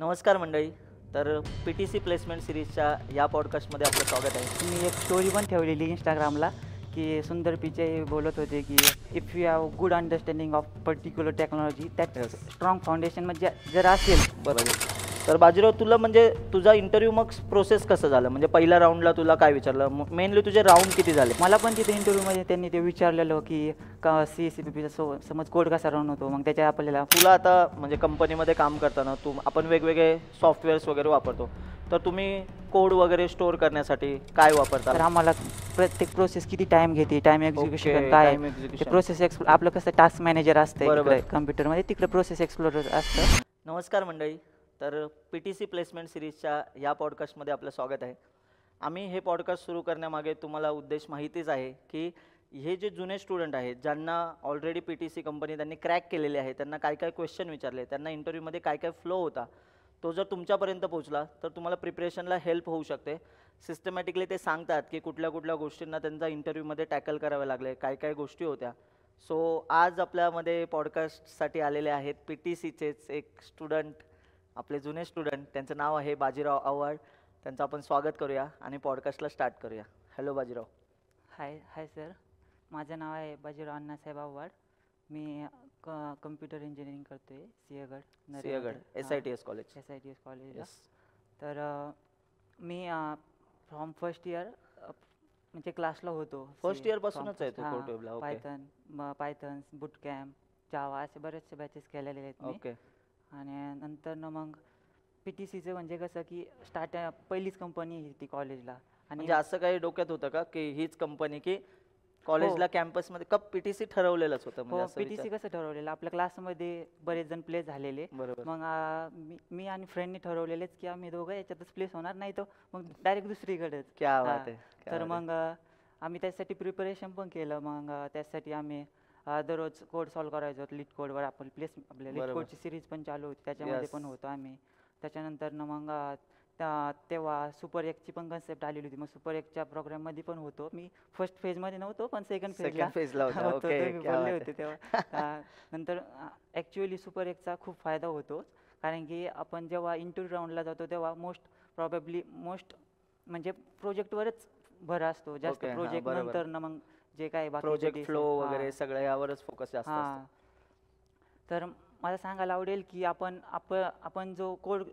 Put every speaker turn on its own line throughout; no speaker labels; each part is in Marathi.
नमस्कार मंडळी. तर पी टी सी प्लेसमेंट सिरीजच्या या पॉडकास्टमध्ये आपलं स्वागत आहे.
मी एक स्टोरी पण ठेवलेली इंस्टाग्रामला की सुंदर पिचे बोलत होते की if you have good understanding of particular technology that
Yes.
Strong foundation म्हणजे जर असेल.
बरोबर. तर बाजीराव, तुला म्हणजे तुझा इंटरव्ह्यू मग प्रोसेस कसं झालं? म्हणजे पहिल्या राऊंडला तुला काय विचारलं? मेनली तुझे राऊंड किती झाले?
मला पण तिथे इंटरव्ह्यूमध्ये त्यांनी ते विचारलेलं की का CSCP समज कोड कसा रन होतो, मग त्याच्या आपल्याला
तुला आता म्हणजे कंपनीमध्ये काम करताना आपण वेगवेगळे सॉफ्टवेअर्स वगैरे वापरतो, तर तुम्ही कोड वगैरे स्टोअर करण्यासाठी काय वापरता?
तर आम्हाला प्रत्येक प्रोसेस किती टाइम घेते, टाइम एक्झिक्युशन
Okay,
काय
time execution.
ते प्रोसेस आपलं कसं टास्क मॅनेजर असतं
बरोबर.
इकडे कम्प्युटरमध्ये, तिकडे प्रोसेस एक्सप्लोरर असतं.
नमस्कार मंडळी. तर पी टी सी प्लेसमेंट सिरीजच्या या पॉडकास्टमध्ये आपलं स्वागत आहे. आम्ही हे पॉडकास्ट सुरू करण्यामागे तुम्हाला उद्देश माहितीच आहे की हे जे जुने स्टुडंट आहेत, ज्यांना already P T C company त्यांनी क्रॅक केलेले आहे, त्यांना काय काय क्वेश्चन विचारले, त्यांना इंटरव्ह्यूमध्ये काय काय फ्लो होता, तो जर तुमच्यापर्यंत पोहोचला तर तुम्हाला प्रिपरेशनला हेल्प होऊ शकते. सिस्टमॅटिकली ते सांगतात की कुठल्या कुठल्या गोष्टींना त्यांचा इंटरव्ह्यूमध्ये टॅकल करावे लागले, काय काय गोष्टी होत्या. सो आज आपल्यामध्ये पॉडकास्टसाठी आलेले आहेत पी टी सीचेच एक स्टुडंट, आपले जुने स्टुडंट. त्यांचं नाव आहे बाजीराव आव्हाड. त्यांचं आपण स्वागत करूया आणि पॉडकास्टला स्टार्ट करूया. हॅलो बाजीराव.
हाय हाय सर, माझं नाव आहे बाजीराव अण्णासाहेब आव्हाड. मी कम्प्युटर इंजिनिअरिंग करतो आहे Sinhagad
Sinhagad SITS college.
SITS कॉलेजला.
येस.
तर मी फ्रॉम फर्स्ट इयर म्हणजे क्लासला होतो.
फर्स्ट इयरपासूनच आहे तू कोर्टवेबला? ओके
पायथन बूट कॅम्प जावा असे बरेचसे बॅचेस केलेले आहेत मी.
ओके.
आणि नंतर मग पी टी सीचं म्हणजे कसं की पहिलीच कंपनी ती कॉलेजला. आणि
म्हणजे असं काही डोक्यात होतं का की हीच कंपनी, की कॉलेजला कॅम्पसमध्ये कप पी टी सी ठरवलेलंच होतं? म्हणजे
हो,
असं
पीटीसी कसं ठरवलेलं, आपल्या क्लासमध्ये बरेच जण प्लेस झालेले.
बरोबर.
मग मी आणि फ्रेंडने ठरवलेलेच की आम्ही दोघं याच्यातच प्लेस होणार, नाही तर मग डायरेक्ट दुसरीकडेच.
क्या बात आहे, क्या
तर
बात आहे.
मग आम्ही त्यासाठी प्रिपरेशन पण केलं. मग त्यासाठी आम्ही दररोज कोड सॉल्व करायचो. लीड कोडवर आपल्या लीड
बरोबर.
कोडची सिरीज पण चालू होती, त्याच्यामध्ये
Yes.
पण होतो आम्ही. त्याच्यानंतर मग तेव्हा सुपर एकची पण कन्सेप्ट आलेली होती. मग सुपर एकच्या प्रोग्राममध्ये पण होतो मी. फर्स्ट फेजमध्ये नव्हतो, पण सेकंड फेजला
सेकंड फेजला होता.
होतो.
ओके,
तुम्ही
क्या
बोलले
बात
होते
आहे.
तेव्हा. नंतर ॲक्च्युअली सुपर एकचा खूप फायदा होतो, कारण की आपण जेव्हा इंटरव्ह्यू राऊंडला जातो तेव्हा मोस्ट म्हणजे प्रोजेक्टवरच भर असतो जास्त.
Okay, हां,
प्रोजेक्ट
बरोबर.
नंतर मग जे काय बाकीचे
प्रोजेक्ट फ्लो वगैरे सगळं यावरच फोकस जास्त असतो.
तर मला सांगायला आवडेल की आपण जो कोड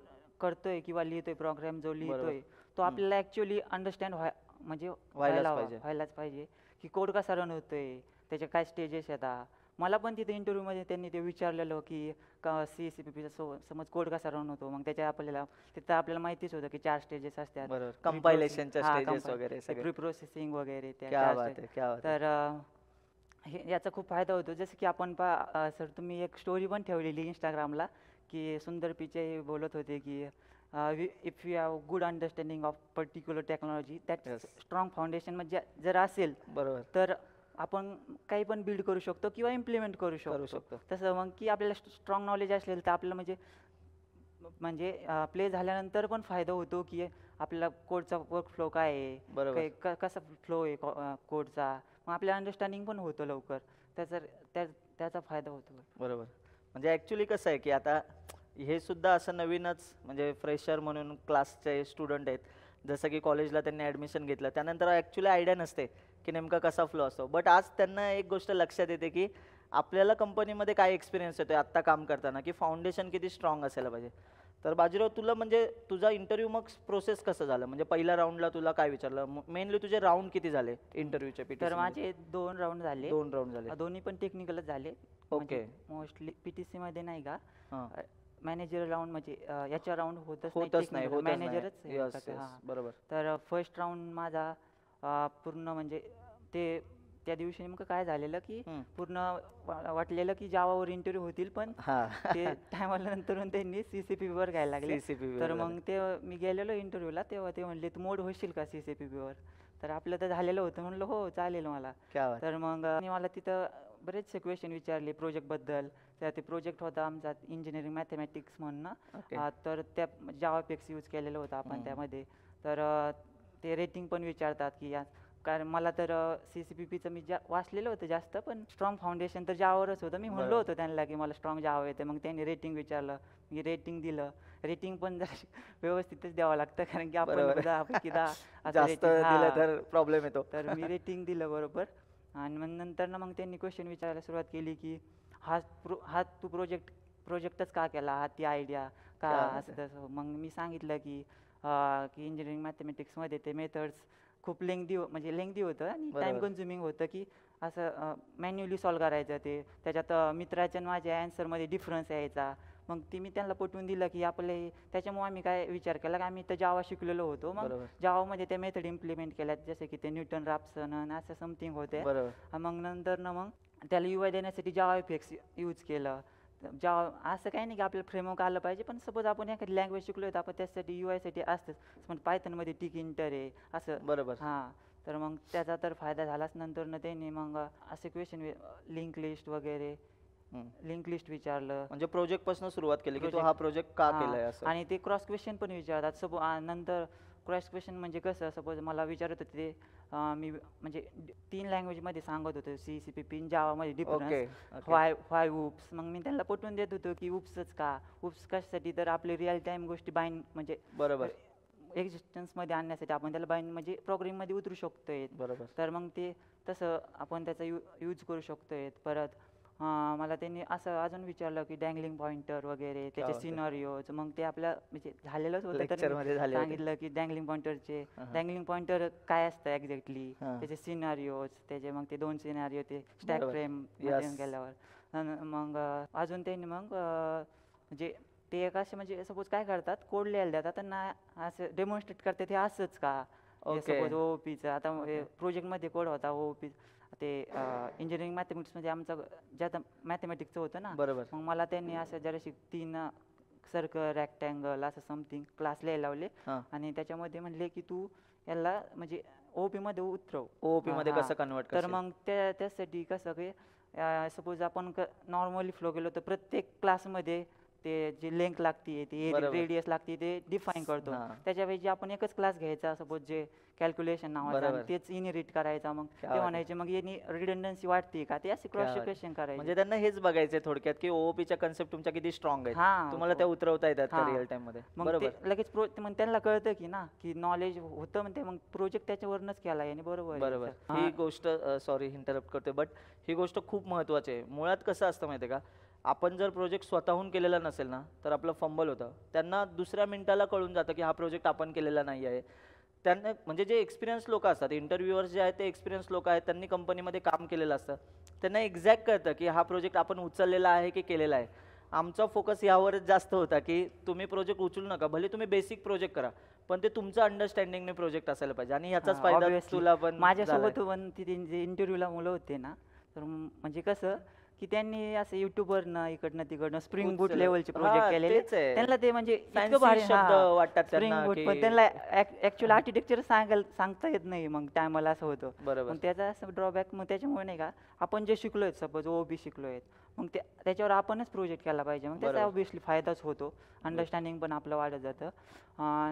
करतोय किंवा लिहितोय, प्रोग्राम जो लिहितोय, तो आपल्याला ॲक्च्युअली अंडरस्टँड म्हणजे व्हायलाच पाहिजे की कोड कसा रन होतोय, त्याचे काय स्टेजेस येतात. मला पण तिथे इंटरव्ह्यूमध्ये त्यांनी ते विचारलेलं की CSCP समज कोड कसा रन होतो, मग तिथं आपल्याला माहितीच होतं की 4 स्टेजेस असतात.
बरोबर. कंपायलेशनच्या स्टेजेस वगैरे सगळे.
प्री प्रोसेसिंग वगैरे त्या
क्या
4
बात
स्टेज.
आहे, क्या बात आहे.
तर याचा खूप फायदा होतो. जसं की आपण सर, तुम्ही एक स्टोरी पण ठेवलेली इंस्टाग्रामला की सुंदर पिचे बोलत होते की if you have good understanding of particular technology that
Yes.
Strong foundation म्हणजे जर असेल
बरोबर.
तर आपण काही पण बिल्ड करू शकतो किंवा इम्प्लिमेंट करू
करू
शकतो.
शकतो.
तसं मग की आपल्याला स्ट्रॉंग नॉलेज असेल तर आपल्याला म्हणजे प्ले झाल्यानंतर पण फायदा होतो की आपल्याला कोडचा वर्क फ्लो काय आहे,
बरोबर.
कसा फ्लो आहे कोडचा, मग आपल्याला अंडरस्टँडिंग पण होतं लवकर. त्याचा त्याचा फायदा होतो.
बरोबर. म्हणजे ॲक्च्युली कसं आहे की आता हे सुद्धा असं नवीनच, म्हणजे फ्रेशर म्हणून क्लासचे स्टुडंट आहेत. जसं की कॉलेजला त्यांनी ॲडमिशन घेतलं, त्यानंतर ॲक्च्युली आयडिया नसते की नेमका कसा फ्लो असतो. बट आज त्यांना एक गोष्ट लक्षात येते की आपल्याला कंपनीमध्ये काय एक्सपिरियन्स येतो आत्ता काम करताना, की फाउंडेशन किती स्ट्रॉंग असायला पाहिजे. तर बाजीराव, तुला म्हणजे तुझा इंटरव्ह्यू मग प्रोसेस कसं झालं? म्हणजे पहिल्या राऊंडला तुला काय विचारलं? मेनली तुझे राऊंड किती झाले इंटरव्ह्यूचे?
तर माझे 2 राऊंड झाले.
2 राऊंड झाले.
दोन्ही पण टेक्निकलच झाले.
ओके.
मोस्टली पीटीसी मध्ये नाही का,
हां.
मॅनेजर राऊंड म्हणजे याच्या राऊंड होतच
होतच नाही,
नाही,
होतच नाही.
मॅनेजरच
Yes, yes. बरोबर.
तर फर्स्ट राऊंड माझा पूर्ण म्हणजे ते त्या दिवशी नेमकं काय झालेलं की पूर्ण वाटलेलं की जावावर इंटरव्ह्यू होतील, पण
हां.
ते टाइम आल्यानंतर त्यांनी CCP वर घ्यायला लागले.
CCP
तर
वर
मग ते मी गेलेलो इंटरव्ह्यूला, तेव्हा ते म्हणले तू मोड होशील का CCP वर. तर आपलं तर झालेलं होतं, म्हणलं हो चालेल मला.
क्या बात.
तर मग मला तिथं बरेचसे क्वेश्चन विचारले प्रोजेक्टबद्दल. ते प्रोजेक्ट होता आमचा इंजिनिअरिंग मॅथमॅटिक्स म्हणून
ओके.
ना. तर त्या जावापेक्स यूज केलेलं होतं आपण त्यामध्ये. तर ते रेटिंग पण विचारतात की कारण मला तर CCPPचं मी वाचलेलं होतं जास्त, पण स्ट्रॉंग फाउंडेशन तर जावावरच होतं. मी म्हणलो होतो त्यांना की मला स्ट्रॉंग जावा येते. मग त्यांनी रेटिंग विचारलं, मी रेटिंग दिलं. रेटिंग पण जरा व्यवस्थितच द्यावं लागतं, कारण की आपण
बरोबर.
10पैकी 10 असं
जास्त
रेटिंग.
दिलं तर प्रॉब्लेम येतो.
तर मी रेटिंग दिलं बरोबर. आणि मग नंतर ना मग त्यांनी क्वेश्चन विचारायला सुरुवात केली की हा तू प्रोजेक्टच का केला, हा ती आयडिया का,
क्या
असं
बात आहे.
तसं. मग मी सांगितलं की इंजिनिअरिंग मॅथमॅटिक्समध्ये ते मेथड्स खूप म्हणजे लेंगदी होतं आणि टाईम
बरोबर.
कन्झ्युमिंग होतं, की असं मॅन्युअली सॉल्व करायचं ते. त्याच्यात मित्राच्या आणि माझ्या ॲन्सरमध्ये डिफरन्स यायचा. मग ती मी त्यांना पटवून दिलं की त्याच्यामुळे आम्ही काय विचार केला की आम्ही तर जावा शिकलेलो होतो. मग
बरोबर.
जावामध्ये त्या मेथड इम्प्लिमेंट केल्यात, जसे की ते न्यूटन राप्सन असं समथिंग होते.
बरोबर.
मग नंतर ना मग त्याला UI देण्यासाठी जावा इफेक्ट्स यूज केलं. जावा असं काही नाही की आपल्याला फ्रेमवर्क आलं पाहिजे, पण सपोज आपण एखादी लँग्वेज शिकलो तर आपण त्यासाठी UI साठी असतंच. पण पायथनमध्ये टिक इंटर आहे असं.
बरोबर.
हां, तर मग त्याचा तर फायदा झालाच. नंतर ना त्यांनी मग असे क्वेश्चन लिंक लिस्ट वगैरे, लिंक लिस्ट विचारलं.
म्हणजे प्रोजेक्ट पासून सुरुवात केली की तू
Project.
हा प्रोजेक्ट का
हां,
केलाय असं.
आणि ते क्रॉस क्वेश्चन पण विचारतात. नंतर क्रॉस क्वेश्चन म्हणजे कसं, सपोज मला विचारत होते ते मी म्हणजे 3 लँग्वेजमध्ये सांगत होतो, CCPP जावामध्ये डिफरन्स,
ओके.
व्हाय उप्स. मग मी त्यांना पटवून देत होतो की उपसच का, उप्स कशासाठी, तर आपले रिअल टाईम गोष्टी बाइंड म्हणजे
बरोबर.
एक्झिस्टन्समध्ये आणण्यासाठी आपण त्याला बाइंड म्हणजे प्रोग्राममध्ये उतरू शकतोय.
बरोबर.
तर मग ते तसं आपण त्याचा यूज करू शकतोय. परत मला त्यांनी असं अजून विचारलं की डँगलिंग पॉइंटर वगैरे, त्याचे
बात आहे.
सिनारिओज. मग ते आपल्या म्हणजे झालेलंच होतं, तर
लेक्चर मध्ये
मी
झाले होते.
सांगितलं की डँगलिंग
हां.
पॉइंटर काय असतं एक्झॅक्टली,
हां.
त्याचे सिनारिओज, त्याचे मग ते 2 सिनारिओ ते स्टॅक
बरोबर.
Frame
Yes.
केल्यावर. मग अजून त्यांनी मग म्हणजे ते एक असे म्हणजे सपोज काय करतात, कोड लिहायला देतात त्यांना, असं डेमॉन्स्ट्रेट करतात हे असंच का.
ओके.
सपोज OOPचं आता
ओके.
प्रोजेक्टमध्ये कोड होता OOP, ते इंजिनिअरिंग मॅथमॅटिक्समध्ये आमचं ज्यात मॅथमॅटिक्सचं होतं ना.
बरोबर.
मग मला त्यांनी असं जराशी 3 सर्कल, रॅक्टँगल असं समथिंग क्लास लिहायला लावले.
हां.
आणि त्याच्यामध्ये म्हणले की तू याला म्हणजे OOP मध्ये उतरव.
OOP मध्ये
हां.
कसं कन्वर्ट
तर
करशील.
मग त्यासाठी कसं की सपोज आपण नॉर्मली फ्लो गेलो तर प्रत्येक क्लासमध्ये ते जे लेंथ लागते, ते
बरोबर.
रेडियस लागते, ते डिफाईन करतो.
हां.
त्याच्याऐवजी आपण एकच क्लास घ्यायचा, सपोज जे कॅल्क्युलेशन नावाचा, आणि
बरोबर.
तेच इनहेरिट करायचा. मग
क्या
ते
बात
म्हणायचे मग यांनी रिडंडन्सी वाटते का, ते असे क्रॉस
क्या बात.
क्वेश्चन करायचे.
म्हणजे त्यांना हेच बघायचंय थोडक्यात की OOPच्या कन्सेप्ट तुमच्या किती स्ट्रॉंग आहेत,
हां,
तुम्हाला त्या उतरवता येतात का
हां.
रिअल टाइम मध्ये.
मग
बरोबर.
ते लगेच मग त्यांना कळतं की ना की नॉलेज होतं, म्हणते मग प्रोजेक्ट त्याच्यावरूनच केला आणि बरोबर आहे
बरोबर.
त्याचं.
ही
हां.
गोष्ट सॉरी इंटरप्ट करते, बट ही गोष्ट खूप महत्त्वाची आहे. मुळात कसं असतं माहिती आहे का, आपण जर प्रोजेक्ट स्वतःहून केलेला नसेल ना तर आपलं फंबल होतं. त्यांना दुसऱ्या मिनिटाला कळून जातं की हा प्रोजेक्ट आपण केलेला नाही आहे. त्यांना म्हणजे जे एक्सपिरियन्स लोक असतात, इंटरव्ह्युअर्स जे आहेत ते एक्सपिरियन्स लोक आहेत, त्यांनी कंपनीमध्ये काम केलेलं असतं. त्यांना एक्झॅक्ट कळतं की हा प्रोजेक्ट आपण उचललेला आहे की केलेला आहे. आमचा फोकस यावरच जास्त होता की तुम्ही प्रोजेक्ट उचलू नका, भले तुम्ही बेसिक प्रोजेक्ट करा, पण ते तुमचं अंडरस्टँडिंगने प्रोजेक्ट असायला पाहिजे. आणि याचाच
हां,
फायदा
obviously.
तुला पण झालाय.
माझ्यासोबत पण तिथे जे इंटरव्ह्यूला मुलं होते ना, तर म्हणजे कसं की त्यांनी असं युट्यूबवरनं इकडनं तिकडनं स्प्रिंग बूट
उचल-
लेवलचे प्रोजेक्ट
हां,
केलेले.
तेच आहे.
त्यांना ते म्हणजे इतकं
Fancy
भारी
शब्द वाटतात
स्प्रिंग
त्यांना
बूट,
की-
पण त्यांना ऍक्च्युअल आर्किटेक्चर सांगता येत नाही. मग टायमाला असं होतं.
बरोबर.
मग त्याचा असं ड्रॉबॅक, मग त्याच्यामुळे नाही का, आपण जे शिकलोय, सपोज OOP शिकलोय, मग त्याच्यावर आपणच प्रोजेक्ट केला पाहिजे. मग त्याचा
बरोबर.
ऑब्व्हियसली फायदाच होतो, अंडरस्टँडिंग पण आपलं वाढत जातं.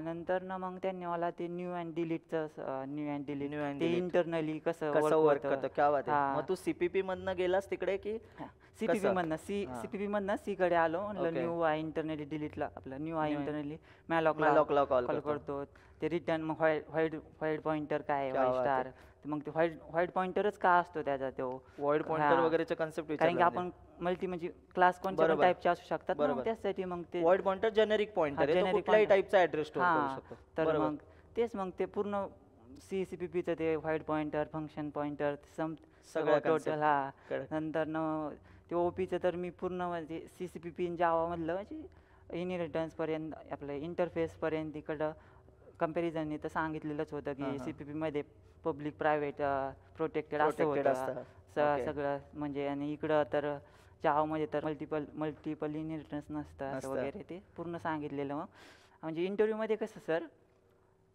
नंतर ना मग त्यांनी मला ते न्यू अँड डिलीटचं
New and
ते
delete.
इंटरनली कसं
कसं वर्क
होतं.
करतं, क्या बात आहे.
हां.
मग तू CPP मधनं गेलास तिकडे की
CPP
कसं?
मधनं
हां.
CPP मधनं C कडे आलो. म्हणलं
Okay.
न्यू आय इंटरनली डिलीटला आपलं new I
New-
internally
Malloc ला call करतो.
करतो. ते रिटर्न मग व्हाईट पॉइंटर काय,
क्या
व्हाईट
बात आहे.
स्टार. मग ते व्हाईट पॉइंटरच का असतो त्याचा तो,
वॉइड पॉइंटर
हां.
वगैरेचे कन्सेप्ट
कारण की
विचारला
आपण मल्टी म्हणजे क्लास कोणत्या पण
बरोबर.
टाईपचे असू शकतात ना,
बरोबर.
मग त्यासाठी मग ते
वॉइड पॉइंटर जेनेरिक पॉइंटर आहे, तो
generic
कुठल्याही
pointer.
टाईपचा ऍड्रेस स्टोअर करू
हां,
शकतो.
तर
बरोबर.
मग तेच मग ते पूर्ण CCPPचं ते व्हाईट पॉइंटर, फंक्शन पॉइंटर,
सगळ्या
टोटल.
concept.
हा.
कळलं.
नंतर ते OPचं तर मी पूर्ण म्हणजे CCPP जावामधलं म्हणजे इनहेरिटन्स पर्यंत, आपलं इंटरफेस पर्यंत इकडं कंपॅरिझनने तर सांगितलेलंच होतं
हां,
की
हां.
CPP मध्ये पब्लिक प्रायव्हेट प्रोटेक्टेड असं
Protected
होतं.
असतं. Okay.
सगळं म्हणजे. आणि इकडं तर जावामध्ये तर मल्टिपल इनहेरिटन्स नसतं असं
नसतं.
वगैरे, ते पूर्ण सांगितलेलं. मग म्हणजे इंटरव्ह्यूमध्ये कसं सर,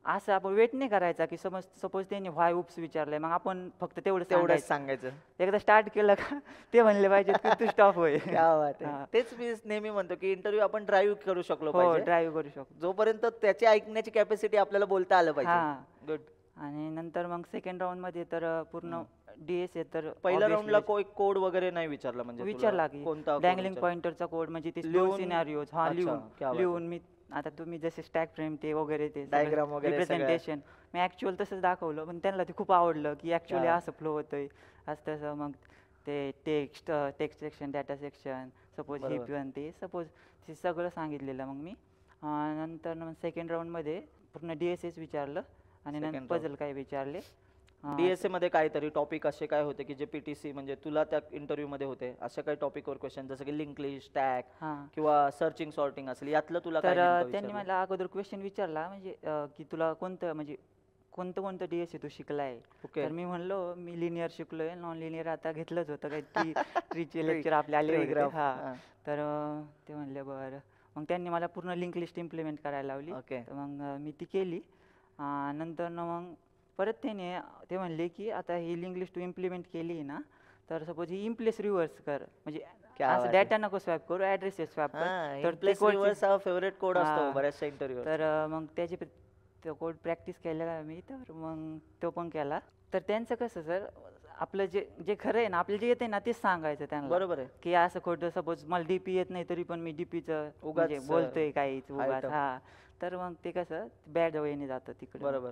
असं आपण वेट नाही करायचा की सपोज त्यांनी व्हाय उप्स विचारलंय, मग आपण फक्त तेवढंच
तेवढंच
सांगायचं.
सांगायचं.
एकदा स्टार्ट केलं का ते म्हणले पाहिजेत की तू स्टॉप होय.
क्या बात आहे.
हां.
तेच मी नेहमी म्हणतो की इंटरव्ह्यू आपण ड्राईव्ह करू शकलो
हो,
पाहिजे,
ड्राईव्ह करू शकतो.
जोपर्यंत त्याची ऐकण्याची कॅपॅसिटी आपल्याला बोलता आलं
हां.
पाहिजे. गुड.
आणि नंतर मग सेकंड राऊंड मध्ये तर पूर्ण DS आहे. तर
पहिल्या
obviously
राऊंडला कोड वगैरे नाही विचारला म्हणजे तुला?
विचारला की
कोणता code
डँगलिंग
विचारला?
पॉइंटरचा कोड, म्हणजे ते दोन
लिहून?
सिनारिओज
अच्छा,
लिहून
क्या बात आहे.
लिहून मी आता तुम्ही जसे स्टॅक फ्रेम ते वगैरे ते
Diagram वगैरे सगळं.
रिप्रेझेंटेशन मी ऍक्च्युअल तसंच दाखवलं, पण त्यांना ते खूप आवडलं की ऍक्च्युअली
हा.
असं फ्लो होतोय असं तसं. मग ते text section, data section, suppose
बरोबर.
हिप ते सपोज ते सगळं सांगितलेलं. मग मी नंतर मग सेकंड राऊंडमध्ये पूर्ण DSS विचारलं आणि
Second
नंतर पझल काय विचारले.
DSA मध्ये काहीतरी टॉपिक असे काय होते की जे PTC म्हणजे तुला त्या इंटरव्ह्यू मध्ये होते अशा काही टॉपिकवर क्वेश्चन, जसं की लिंक लिस्ट, टॅग
हां.
किंवा सर्चिंग सॉर्टिंग असेल, यातलं तुला काय
तर
नेमकं
त्यांनी
विचारलं?
मला अगोदर क्वेश्चन विचारला, म्हणजे की तुला कोणतं म्हणजे कोणतं कोणतं DSA तू शिकलाय.
ओके.
तर मी म्हणलो मी लिनियर शिकलोय, नॉन लिनियर आता घेतलंच होतं काही ट्रीचे लेक्चर आपले आले
tree
होते.
graph,
हा.
हां.
तर ते म्हणले बरं. मग त्यांनी मला पूर्ण लिंक लिस्ट इम्प्लिमेंट करायला लावली.
ओके.
तर मग मी ती केली. नंतर मग परत ते म्हणले की आता ही लिंक लिस्ट तू इम्प्लिमेंट केली ना, तर सपोज ही इम्प्लेस रिव्हर्स कर, म्हणजे
क्या
असं
बात आहे.
डाटा नको स्वॅप करू, ॲड्रेसेस स्वॅप कर.
हां,
तर
in-place reverse हा फेवरेट कोड असतो
हां.
बऱ्याचशा इंटरव्ह्यू.
तर मग त्याची तो कोड प्रॅक्टिस केलेला मी, तर मग तो पण केला. तर त्यांचं कसं सर, आपलं जे जे खरं आहे ना, आपल्याला जे येते ना तेच सांगायचं त्यांना,
बरोबर आहे.
की असं खोटं. सपोज मला DP येत नाही तरी पण मी DPचं म्हणजे
उगाच,
बोलतोय काहीच उगाच.
item.
हा. तर मग ते कसं बॅड वेने जातं तिकडे.
बरोबर.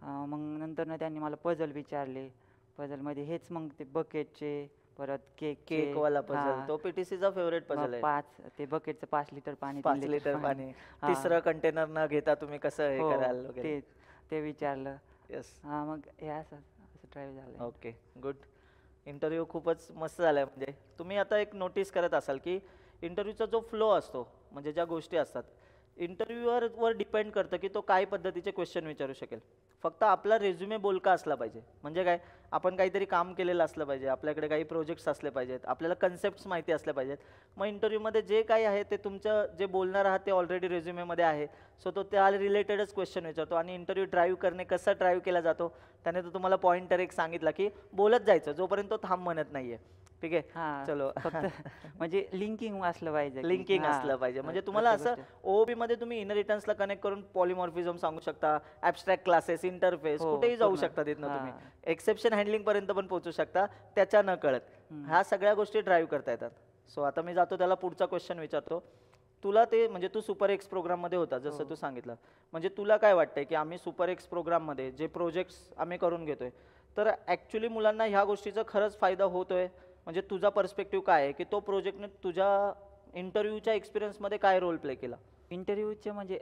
मग नंतर ना त्यांनी मला पझल विचारले. पझलमध्ये हेच मग ते बकेटचे, परत
केक वाला पझल, तो PTCचा फेवरेट पझल आहे.
5 ते बकेटचं 5 लिटर पाणी,
5
3
लिटर पाणी,
हा.
तिसरं कंटेनर न घेता तुम्ही कसं हे
हो,
कराल वगैरे.
ते विचारलं.
येस.
मग हे असं असं ट्राय झालं.
Okay, good. इंटरव्ह्यू खूपच मस्त झाला. म्हणजे तुम्ही आता एक नोटीस करत असाल की इंटरव्ह्यूचा जो फ्लो असतो, म्हणजे ज्या गोष्टी असतात, इंटरव्ह्यूअरवर डिपेंड करतं की तो काय पद्धतीचे क्वेश्चन विचारू शकेल. फक्त आपला रेझ्युमे बोलका असला पाहिजे. म्हणजे काय, आपण काहीतरी काम केलेलं असलं पाहिजे, आपल्याकडे काही प्रोजेक्ट्स असले पाहिजेत, आपल्याला कन्सेप्ट्स माहिती असल्या पाहिजेत. मग इंटरव्ह्यूमध्ये जे काही आहे ते तुमचं जे बोलणार आहात ते ऑलरेडी रेझ्युमेमध्ये आहे. सो तो त्या रिलेटेडच क्वेश्चन विचारतो. आणि इंटरव्ह्यू ड्राईव्ह करणे, कसा ड्राईव्ह केला जातो, त्याने तो तुम्हाला पॉइंटर एक सांगितला की बोलत जायचं जोपर्यंत तो थांब म्हणत नाहीये. ठीक आहे,
हा,
चलो.
फक्त म्हणजे लिंकिंग असलं पाहिजे की
लिंकिंग
हा,
असलं पाहिजे. म्हणजे तुम्हाला असं
प्रत्येक गोष्ट.
OOP मध्ये तुम्ही इनहेरिटन्सला कनेक्ट करून पॉलिमॉर्फिझम सांगू शकता, ॲब्स्ट्रॅक्ट क्लासेस, इंटरफेस,
हो,
कुठेही जाऊ
पूर्ण.
शकता तिथनं
हा.
तुम्ही. एक्सेप्शन हँडलिंग पर्यंत पण पोहोचू शकता त्याच्या न कळत. ह्या सगळ्या गोष्टी ड्राईव्ह करता येतात. सो आता मी जातो त्याला पुढचा क्वेश्चन विचारतो. तुला ते म्हणजे तू सुपर एक्स प्रोग्राममध्ये होता जसं तू सांगितलं, म्हणजे तुला काय वाटतंय की आम्ही सुपर एक्स प्रोग्राममध्ये जे प्रोजेक्ट्स आम्ही करून घेतोय, तर ॲक्च्युली मुलांना ह्या गोष्टीचा खरंच फायदा होतोय? म्हणजे तुझा पर्स्पेक्टिव्ह काय आहे की तो प्रोजेक्टने तुझ्या इंटरव्ह्यूच्या एक्सपिरियन्समध्ये काय रोल प्ले केला?
इंटरव्ह्यूचं म्हणजे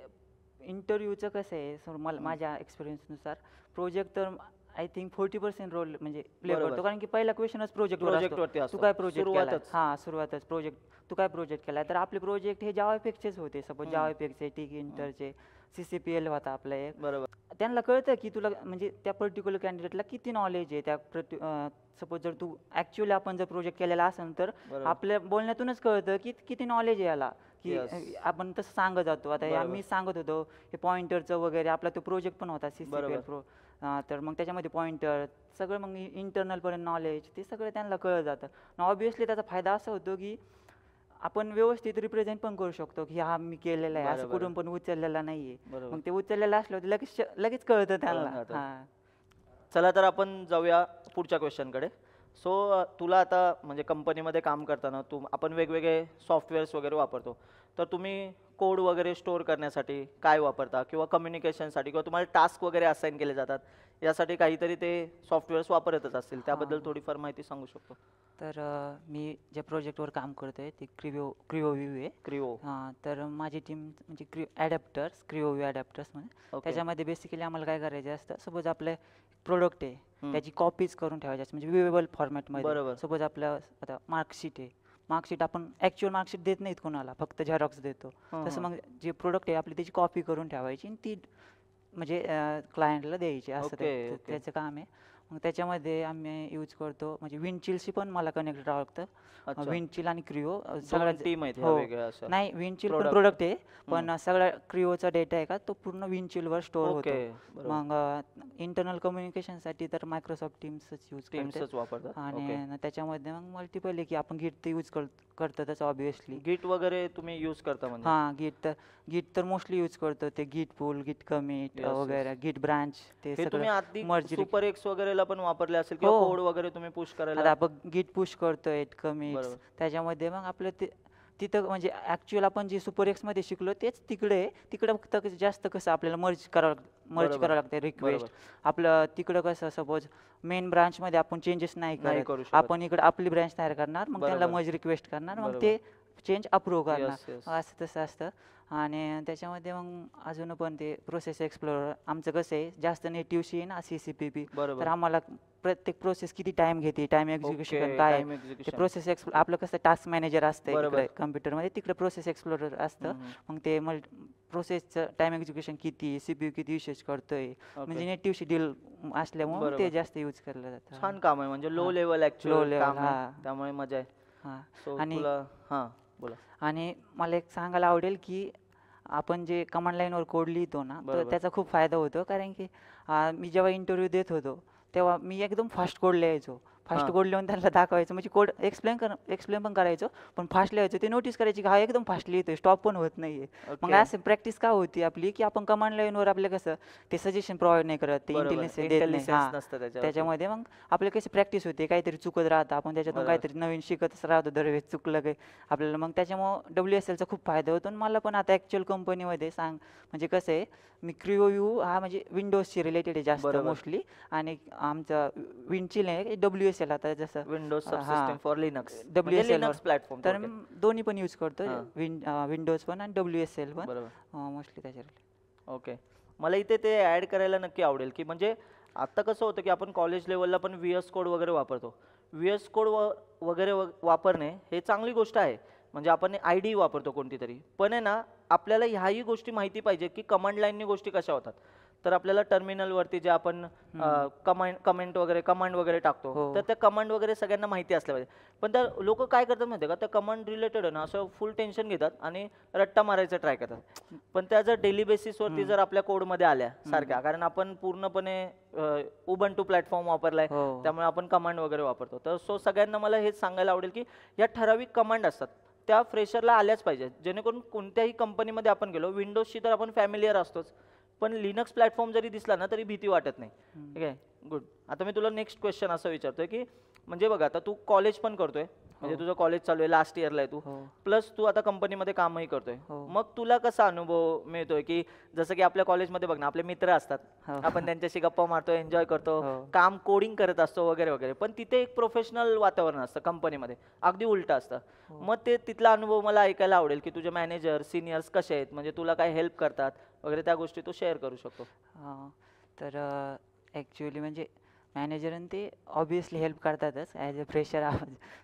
इंटरव्ह्यूचं कसं आहे सर, मला माझ्या एक्सपिरियन्सनुसार प्रोजेक्ट तर आय थिंक 40% रोल म्हणजे प्ले
बरोबर.
करतो, कारण की पहिला क्वेश्चनच प्रोजेक्टवरती
प्रोजेक्टवरती असतो.
तू काय प्रोजेक्ट केला.
सुरुवातच.
हां, सुरुवातच प्रोजेक्ट, तू काय प्रोजेक्ट केला. तर आपले प्रोजेक्ट हे जावा इफेक्टचेच होते. सपोज जावा इफेक्टचे, टिक इंटरचे, CCPL होता आपला एक.
बरोबर.
त्यांना कळतं की तुला म्हणजे त्या पर्टिक्युलर कॅन्डिडेटला किती नॉलेज आहे त्या सपोज जर तू ॲक्च्युअली आपण जर प्रोजेक्ट केलेला असेल तर
बरोबर.
आपल्या बोलण्यातूनच कळतं की किती नॉलेज आहे याला, की
Yes.
आपण तसं सांगत जातो. आता
बरोबर.
आम्ही सांगत होतो हे पॉइंटरचं वगैरे, आपला तो प्रोजेक्ट पण होता
बरोबर.
CCPL pro. तर मग त्याच्यामध्ये पॉइंटर सगळं, मग इंटरनलपर्यंत नॉलेज ते सगळं त्यांना कळत जातं. ऑब्विसली त्याचा फायदा असा होतो की आपण व्यवस्थित रिप्रेझेंट पण करू शकतो की हा मी केलेला आहे, असं
बरोबर.
कुठून पण उचललेला नाहीये.
बरोबर.
मग ते उचललेलं असलं लगेच लगेच कळतं त्यांना.
जातं.
हां.
चला तर आपण जाऊया पुढच्या क्वेश्चनकडे. सो तुला आता म्हणजे कंपनीमध्ये काम करताना आपण वेगवेगळे सॉफ्टवेअर्स वगैरे वापरतो, तर तुम्ही कोड वगैरे स्टोअर करण्यासाठी काय वापरता, किंवा कम्युनिकेशनसाठी, किंवा तुम्हाला टास्क वगैरे असाइन केले जातात यासाठी काहीतरी ते सॉफ्टवेअर्स वापरतच असतील, त्याबद्दल थोडीफार माहिती सांगू शकतो?
तर मी ज्या प्रोजेक्टवर काम करतोय ते क्रिओव्ह्यू आहे.
क्रिओ.
तर माझी टीम म्हणजे क्रिओव्ह्यू ॲडॅप्टर्स म्हणून.
ओके.
त्याच्यामध्ये बेसिकली आम्हाला काय करायचं असतं, सपोज आपलं प्रोडक्ट आहे
हम्म.
त्याची कॉपीज करून ठेवायची असते, म्हणजे व्ह्यूएबल फॉर्मॅटमध्ये.
बरोबर.
सपोज आपलं आता मार्कशीट आहे, मार्कशीट आपण ॲक्च्युअल मार्कशीट देत नाहीत कोणाला, फक्त झेरॉक्स देतो. तसं मग जे प्रोडक्ट आहे आपली त्याची कॉपी करून ठेवायची आणि ती म्हणजे क्लायंटला द्यायची, असं
ओके, ओके.
त्याचं काम आहे. मग त्याच्यामध्ये आम्ही यूज करतो म्हणजे विंडचिलशी पण मला कनेक्ट राहावं लागतं.
अच्छा.
विंडचिल आणि क्रिओ
दोन टीम आहेत ह्या
हो.
वेगळ्या अशा.
नाही, विंडचिल पण
Product.
प्रोडक्ट आहे, पण सगळा क्रिओचा डेटा आहे का तो पूर्ण विंडचिलवर स्टोअर होतो.
ओके, बरोबर.
मग इंटरनल कम्युनिकेशनसाठी तर मायक्रोसॉफ्ट टीम्सच यूज करते.
टीम्सच वापरतात. ओके.
आणि त्याच्यामध्ये मग मल्टिपल आहे की आपण गिट तर यूज करतातच ऑब्विसली.
गिट वगैरे तुम्ही यूज करता म्हणजे?
हां, गिट तर मोस्टली यूज करतो. ते गिट पुल, गिट कमिट
Yes, yes.
वगैरे, गिट ब्रांच ते
हे तुम्ही
सगळं
आधी
मर्ज.
सुपर एक्स वगैरेला पण वापरले असेल किंवा
हो.
कोड वगैरे तुम्ही पुश करायला?
आता आपण गिट पुश करतोय कमिट्स,
बरोबर.
त्याच्यामध्ये मग आपलं ते तिथं म्हणजे ॲक्च्युअल आपण जे सुपर एक्समध्ये शिकलो तेच तिकडे आहे. तिकडं फक्त जास्त कसं आपल्याला मर्ज
बरोबर.
करावं लागतं रिक्वेस्ट.
बरोबर.
आपलं तिकडं कसं सपोज मेन ब्रांचमध्ये आपण चेंजेस नाही
नाही
करत.
करू शकत.
आपण इकडं आपली ब्रांच तयार करणार, मग त्यांना
बरोबर.
मर्ज रिक्वेस्ट करणार, मग
बरोबर.
ते चेंज अप्रूव्ह
Yes,
करणार.
yes.
असं तसं असतं. आणि त्याच्यामध्ये मग अजून पण ते प्रोसेस एक्सप्लोरर आमचं कसं आहे जास्त नेटिव्हशी आहे ना CCPP,
बरोबर.
तर आम्हाला प्रत्येक प्रोसेस किती टाइम घेते, टाइम एक्झिक्युशन
ओके,
काय
time
ते
execution.
प्रोसेस आपलं कसं टास्क मॅनेजर असतं
बरोबर.
इकडे कम्प्युटरमध्ये, तिकडे प्रोसेस एक्सप्लोरर असतं. मग ते प्रोसेसचं टाइम एक्झिक्युशन किती, CPU किती युसेज करतोय, म्हणजे
ओके.
नेटिव्हशी डील असल्यामुळे
बरोबर.
ते जास्त यूज केलं जातं.
छान काम आहे म्हणजे लो
हां.
लेवल
Low
ऍक्च्युअल
level,
काम आहे,
हां.
त्यामुळे मजा आहे.
हां.
सो
आणि
तुला हां बोला.
आणि मला एक सांगायला आवडेल की आपण जे कमांड लाईनवर कोड लिहितो ना, तर
बरोबर.
त्याचा खूप फायदा होतो. कारण की मी जेव्हा इंटरव्ह्यू देत होतो तेव्हा मी एकदम फास्ट कोड लिहायचो. फास्ट
हां.
कोड लिहून त्यांना दाखवायचं, म्हणजे कोड एक्सप्लेन पण करायचो, पण फास्ट लिहायचो. ते नोटीस करायची की हा एकदम फास्ट लिहितोय, स्टॉप पण होत नाहीये. मग
ओके.
असं प्रॅक्टिस का होती आपली की आपण कमांड लाईनवर आपलं कसं ते सजेशन प्रोव्हाइड नाही करत, ते
बरोबर.
इंटेलिजन्स देत नाही.
इंटेलिजन्स
हां,
नसतं त्याच्यावरती.
त्याच्यामध्ये मग आपलं कशी प्रॅक्टिस होते, काहीतरी चुकत राहतं, आपण त्याच्यातून
बरोबर.
काहीतरी नवीन शिकतच राहतो दरवेळेस चुकलं काही आपल्याला. मग त्याच्यामुळं WSLचा खूप फायदा होतो. आणि मला पण आता ॲक्च्युअल कंपनीमध्ये म्हणजे कसं आहे, मी क्रिओ व्ह्यू हा म्हणजे विंडोजशी रिलेटेड आहे जास्त
बरोबर.
मोस्टली, आणि आमचा विंडचिल आहे WSL आता जसं
विंडोज
हां,
सबसिस्टम फॉर लिनक्स म्हणजे
WSL वर.
लिनक्स प्लॅटफॉर्म
तर
थोडक्यात.
दोन्ही पण यूज करतो,
हां.
विंडोज पण आणि WSL पण
बरोबर.
मोस्टली त्याच्यावर.
ओके. मला इथे ते ॲड करायला नक्की आवडेल की म्हणजे आता कसं होतं की आपण कॉलेज लेवलला पण VS कोड वगैरे वापरतो. VS कोड वगैरे वापरणे हे चांगली गोष्ट आहे. म्हणजे आपण ID वापरतो कोणती तरी, पण आहे ना आपल्याला ह्याही गोष्टी माहिती पाहिजे की कमांड लाईननी गोष्टी कशा होतात. तर आपल्याला टर्मिनलवरती जे आपण कमांड वगैरे टाकतो,
हो.
तर त्या कमांड वगैरे सगळ्यांना माहिती असल्या पाहिजे. पण त्या लोक काय करतात माहिती आहे का, त्या कमांड रिलेटेड आहे ना असं फुल टेन्शन घेतात आणि रट्टा मारायचा ट्राय करतात. पण त्या जर डेली बेसिसवरती जर आपल्या कोडमध्ये आल्या सारख्या, कारण आपण पूर्णपणे उबंटू प्लॅटफॉर्म वापरलाय,
हो.
त्यामुळे आपण कमांड वगैरे वापरतो. तर सगळ्यांना मला हेच सांगायला आवडेल की या ठराविक कमांड असतात त्या फ्रेशरला आल्याच पाहिजेत, जेणेकरून कोणत्याही कंपनीमध्ये आपण गेलो, विंडोजशी तर आपण फॅमिलियर असतोच, पण लिनक्स प्लॅटफॉर्म जरी दिसला ना तरी भीती वाटत नाही. ठीक आहे, गुड. आता मी तुला नेक्स्ट क्वेश्चन असं विचारतोय की म्हणजे बघा आता तू कॉलेज पण करतोय, म्हणजे तुझं कॉलेज चालू आहे, लास्ट इयरला आहे तू, प्लस तू आता कंपनीमध्ये कामही करतोय. मग तुला कसा अनुभव मिळतोय की जसं की आपल्या कॉलेजमध्ये बघ ना आपले मित्र असतात, आपण त्यांच्याशी गप्पा मारतो, एन्जॉय करतो, काम कोडिंग करत असतो वगैरे वगैरे, पण तिथे एक प्रोफेशनल वातावरण असतं कंपनीमध्ये, अगदी उलट असतं. मग ते तिथला अनुभव मला ऐकायला आवडेल की तुझे मॅनेजर सिनियर्स कसे आहेत, म्हणजे तुला काय हेल्प करतात वगैरे, त्या गोष्टी तू शेअर करू शकतो.
तर ॲक्च्युअली म्हणजे मॅनेजर ते ऑब्विसली हेल्प करतातच ॲज अ फ्रेशर.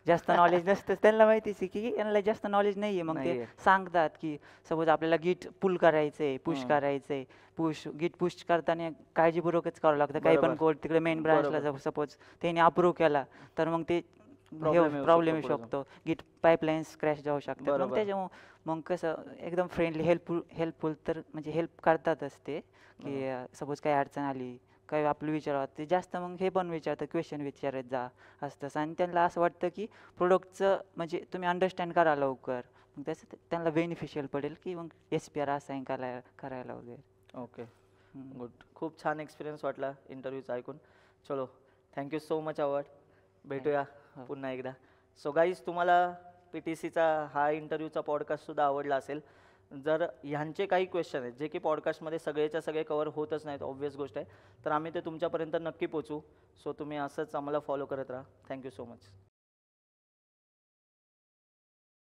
जास्त नॉलेज नसतं त्यांना, माहितीच आहे की यांना जास्त नॉलेज नाही आहे, मग ते सांगतात की सपोज आपल्याला गिट पुल करायचं आहे, पुश करायचं आहे, गिट पुश करताना काळजीपूर्वकच करावं लागतं. काही पण कोड तिकडे मेन ब्रांचला सपोज त्यांनी अप्रूव्ह केला तर मग ते प्रॉब्लेम येऊ शकतो, गिट पाईपलाईन्स क्रॅश जाऊ शकतात. मग त्याच्यामुळं मग कसं एकदम फ्रेंडली हेल्पफुल तर म्हणजे हेल्प करतातच ते, की सपोज काही अडचण आली, काही आपलं विचारावं ते जास्त, मग हे पण विचारतं, क्वेश्चन विचारत जा असतं. आणि त्यांना असं वाटतं की प्रोडक्टचं म्हणजे तुम्ही अंडरस्टँड करा लवकर, मग त्याचं त्यांना बेनिफिशियल पडेल की मग SPR असाईन करायला वगैरे.
Okay, good. खूप छान एक्सपिरियन्स वाटला इंटरव्ह्यूचा ऐकून. चलो, थँक्यू सो मच अवॉर्ड. भेटूया पुन्हा एकदा. सो गाईज, तुम्हाला PTCचा हा इंटरव्ह्यूचा पॉडकास्टसुद्धा आवडला असेल. जर ह्यांचे काही क्वेश्चन आहेत जे की पॉडकास्टमध्ये सगळेच्या सगळे कवर होतच नाहीत, ऑब्व्हियस गोष्ट आहे, तर आम्ही ते तुमच्यापर्यंत नक्की पोचू. सो तुम्ही असंच आम्हाला फॉलो करत राहा. Thank you so much.